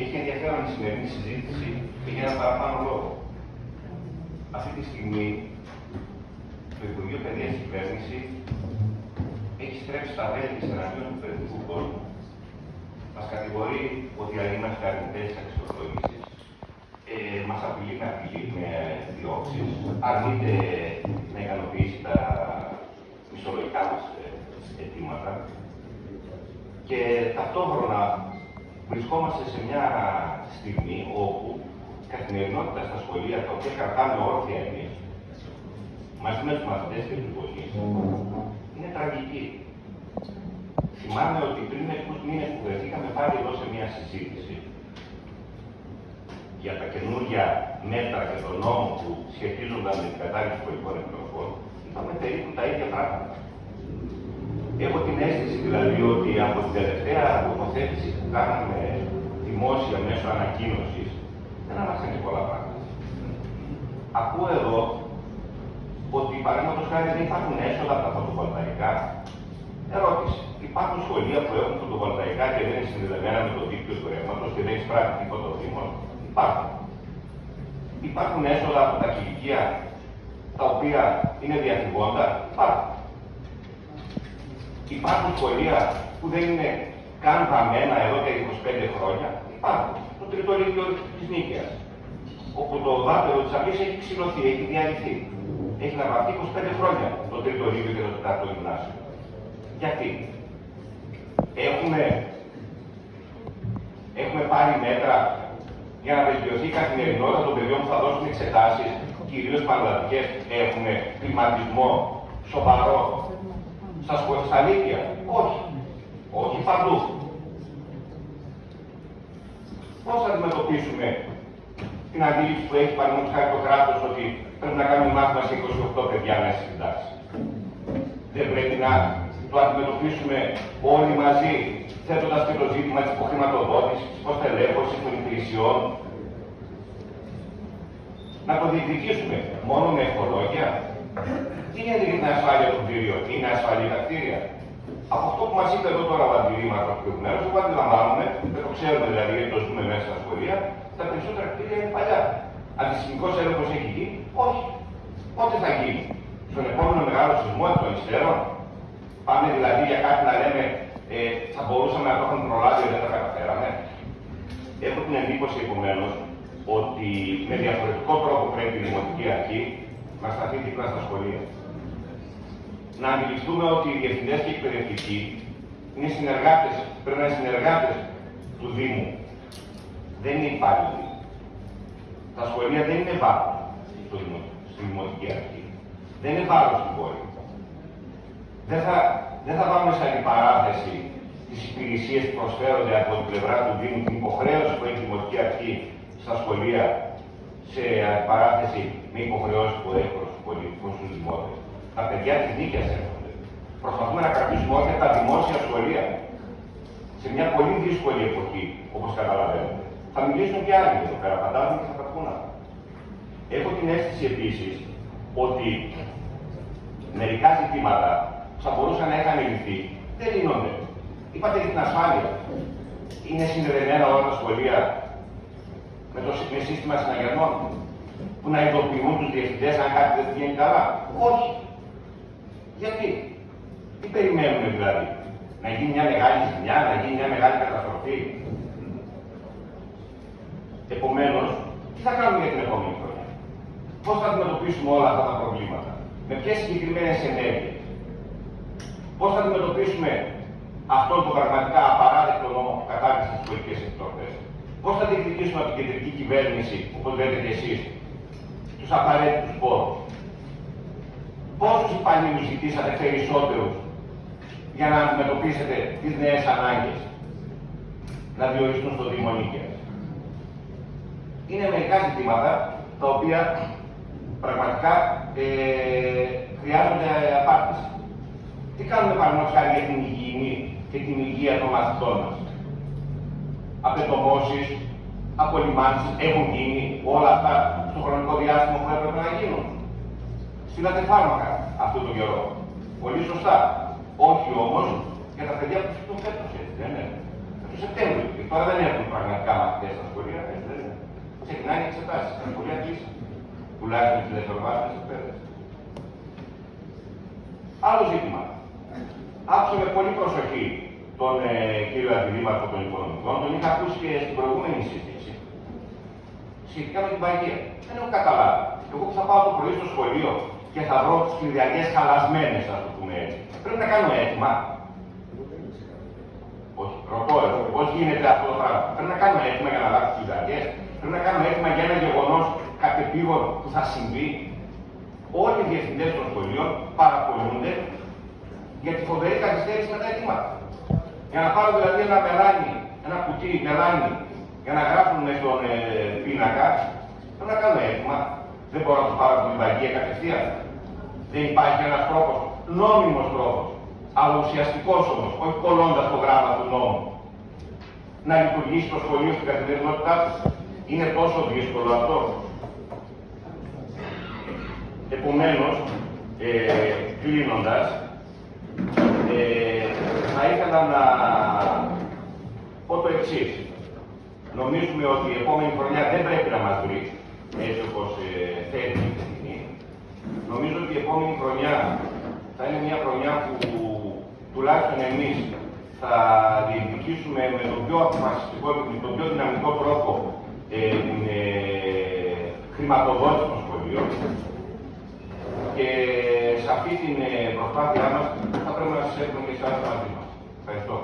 έχει ενδιαφέρον η σημερινή συζήτηση και για ένα παραπάνω λόγο. Αυτή τη στιγμή το Υπουργείο Παιδείας της κυβέρνηση έχει στρέψει τα βέλη της εναντίον του παιδικού κόσμου. Μας κατηγορεί ότι είμαστε αρνητές στις αξιολογήσεις, μας απειλεί με διώξεις, αρνείται να ικανοποιήσει τα μισθολογικά μας αιτήματα και ταυτόχρονα βρισκόμαστε σε μια στιγμή όπου η καθημερινότητα στα σχολεία, τα οποία κρατάμε όρθια εμείς, μαζί με τους μαθητές και τους γονείς, είναι τραγική. Θυμάμαι ότι πριν μερικούς μήνες που βρεθήκαμε πάλι εδώ σε μια συζήτηση για τα καινούργια μέτρα και τον νόμο που σχετίζονταν με την κατάργηση σχολικών εκπαιδευτικών, είπαμε περίπου τα ίδια πράγματα. Έχω την αίσθηση δηλαδή ότι από την τελευταία τοποθέτηση που κάναμε δημόσια μέσω ανακοίνωσης δεν άλλαξαν και πολλά πράγματα. Ακούω εδώ ότι παραδείγματος χάρη δεν υπάρχουν έσοδα από τα φωτοβολταϊκά. Ερώτηση. Υπάρχουν σχολεία που έχουν φωτοβολταϊκά και δεν είναι συνδεδεμένα με το δίκτυο του ρεύματος και δεν εισπράττει τίποτα ο Δήμος? Υπάρχουν. Υπάρχουν έσοδα από τα κηλικεία τα οποία είναι διαφυγόντα? Υπάρχουν. Υπάρχουν σχολεία που δεν είναι καν βαμμένα εδώ και 25 χρόνια? Υπάρχουν. Το τρίτο λύκειο της Νίκαιας, όπου το δάπεδο της αυλής έχει ξυλωθεί, έχει διαλυθεί. Έχει να βαφτεί 25 χρόνια το τρίτο λύκειο και το τετάρτο γυμνάσιο. Γιατί? Έχουμε πάρει μέτρα για να βελτιωθεί η καθημερινότητα των παιδιών που θα δώσουν εξετάσεις, κυρίως πανελλαδικές? Έχουμε κλιματισμό σοβαρό στα λύκεια? Όχι. Όχι παντού. Πώς θα αντιμετωπίσουμε την αντίληψη που έχει παραδείγματος χάρη το κράτος ότι πρέπει να κάνουμε μάθημα σε 28 παιδιά μέσα στην τάξη? Δεν πρέπει να το αντιμετωπίσουμε όλοι μαζί, θέτοντας και το ζήτημα της υποχρηματοδότησης, της υποστελέχωσης των υπηρεσιών? Να το διεκδικήσουμε μόνο με ευχολόγια? Τι γίνεται για την ασφάλεια των κτηρίων? Είναι ασφαλή τα κτίρια? Από αυτό που μας είπε εδώ τώρα ο αντιρρήματος προηγουμένως, εγώ αντιλαμβάνομαι, δεν το ξέρουμε δηλαδή γιατί το ζούμε μέσα στα σχολεία, τα περισσότερα κτίρια είναι παλιά. Αντισυσμικός έλεγχος έχει γίνει? Όχι. Πότε θα γίνει? Στον επόμενο μεγάλο σεισμό εκ των υστέρων? Πάμε δηλαδή για κάτι να λέμε θα μπορούσαμε να το έχουμε προλάβει, δεν τα καταφέραμε? Έχω την εντύπωση επομένως ότι με διαφορετικό τρόπο πρέπει η Δημοτική Αρχή να σταθεί δίπλα στα σχολεία. Να αντιληφθούμε ότι οι διευθυντές και οι εκπαιδευτικοί είναι συνεργάτες, πρέπει να είναι συνεργάτες του Δήμου. Δεν είναι υπάλληλοι. Τα σχολεία δεν είναι βάρος στη Δημοτική Αρχή. Δεν είναι βάρος στην πόλη. Δεν θα πάμε σε αντιπαράθεση τις υπηρεσίες που προσφέρονται από την πλευρά του Δήμου, την υποχρέωση που έχει η Δημοτική Αρχή στα σχολεία, σε αντιπαράθεση με υποχρεώσεις που έχει προς τους δημότες. Τα παιδιά της Νίκαιας έρχονται. Προσπαθούμε να κρατήσουμε όχι τα δημόσια σχολεία σε μια πολύ δύσκολη εποχή, όπως καταλαβαίνετε. Θα μιλήσουν και άλλοι εδώ πέρα, φαντάζομαι και θα τα πούνε. Έχω την αίσθηση επίσης ότι μερικά ζητήματα που θα μπορούσαν να είχαν λυθεί δεν λύνονται. Είπατε για την ασφάλεια. Είναι συνδεδεμένα όλα τα σχολεία με το σύστημα συναγερμών που να ειδοποιούν τους διευθυντές αν κάτι δεν βγαίνει καλά? Όχι. Γιατί? Τι περιμένουμε δηλαδή? Να γίνει μια μεγάλη ζημιά, να γίνει μια μεγάλη καταστροφή? Επομένως, τι θα κάνουμε για την επόμενη χρονιά? Πώς θα αντιμετωπίσουμε όλα αυτά τα προβλήματα? Με ποιες συγκεκριμένες ενέργειες? Πώς θα αντιμετωπίσουμε αυτόν τον πραγματικά απαράδεκτο νόμο που κατάργησε τις σχολικές επιτροπές? Πώς θα διεκδικήσουμε από την κεντρική κυβέρνηση, όπως λέτε και εσείς, τους απαραίτητους πόρους? Πόσους υπαλλήλους ζητήσατε περισσότερους για να αντιμετωπίσετε τις νέες ανάγκες να διοριστούν στο Δήμο Νίκαιας? Είναι μερικά ζητήματα τα οποία πραγματικά χρειάζονται απάντηση. Τι κάνουμε παραδείγματος χάρη για την υγιεινή και την υγεία των μαθητών μας? Απετομώσεις, απολυμάνσεις έχουν γίνει όλα αυτά στο χρονικό διάστημα που έπρεπε να γίνουν? Στείλατε φάρμακα αυτόν τον καιρό. Πολύ σωστά. Όχι όμως για τα παιδιά που φύγουν φέτος, έτσι δεν είναι? Το Σεπτέμβριο. τώρα δεν έχουν πραγματικά μαθητές στα σχολεία, έτσι δεν είναι. Ξεκινάνε οι εξετάσεις, τα σχολεία κλείσαν. Τουλάχιστον στις δευτεροβάθμιες εκπαίδευσης. Άλλο ζήτημα. Άκουσα με πολύ προσοχή τον κύριο Αντιδήμαρχο των Οικονομικών, τον είχα ακούσει και στην προηγούμενη συζήτηση. Σχετικά με την παγία. Δεν έχω καταλάβει. Εγώ που θα πάω το πρωί στο σχολείο και θα βρω τις κλειδαριές χαλασμένες, ας το πούμε έτσι. Πρέπει να κάνω έτοιμα. Όχι, ρωτώ εγώ, πώς γίνεται αυτό το πράγμα. Πρέπει να κάνω έτοιμα για να αλλάξω τις κλειδαριές. Πρέπει να κάνω έτοιμα για ένα γεγονός κατεπήγον που θα συμβεί. Όλοι οι διευθυντές των σχολείων παραπονούνται για τη φοβερή καθυστέρηση με τα αιτήματα. Για να πάρω δηλαδή ένα μελάνι, ένα κουτί μελάνι, για να γράφουν με τον πίνακα, πρέπει να κάνω έτοιμα. Δεν μπορώ να του πάρω την παγία κατευθείαν. Δεν υπάρχει ένας τρόπος, νόμιμος τρόπος, αλλά ουσιαστικός όμως, όχι κολλώντας το γράμμα του νόμου, να λειτουργήσει το σχολείο στην καθημερινότητά του. Είναι τόσο δύσκολο αυτό. Επομένως, κλείνοντας, θα ήθελα να πω το εξής. Νομίζουμε ότι η επόμενη χρονιά δεν πρέπει να μας βρει, έτσι όπως θέλει η τεχνική. Νομίζω ότι η επόμενη χρονιά θα είναι μια χρονιά που τουλάχιστον εμείς θα διεκδικήσουμε με τον πιο αποφασιστικό και τον πιο δυναμικό τρόπο την χρηματοδότηση των σχολείων. Και σε αυτή την προσπάθειά μας θα πρέπει να σας έχουμε και εσάς μαζί μας. Ευχαριστώ.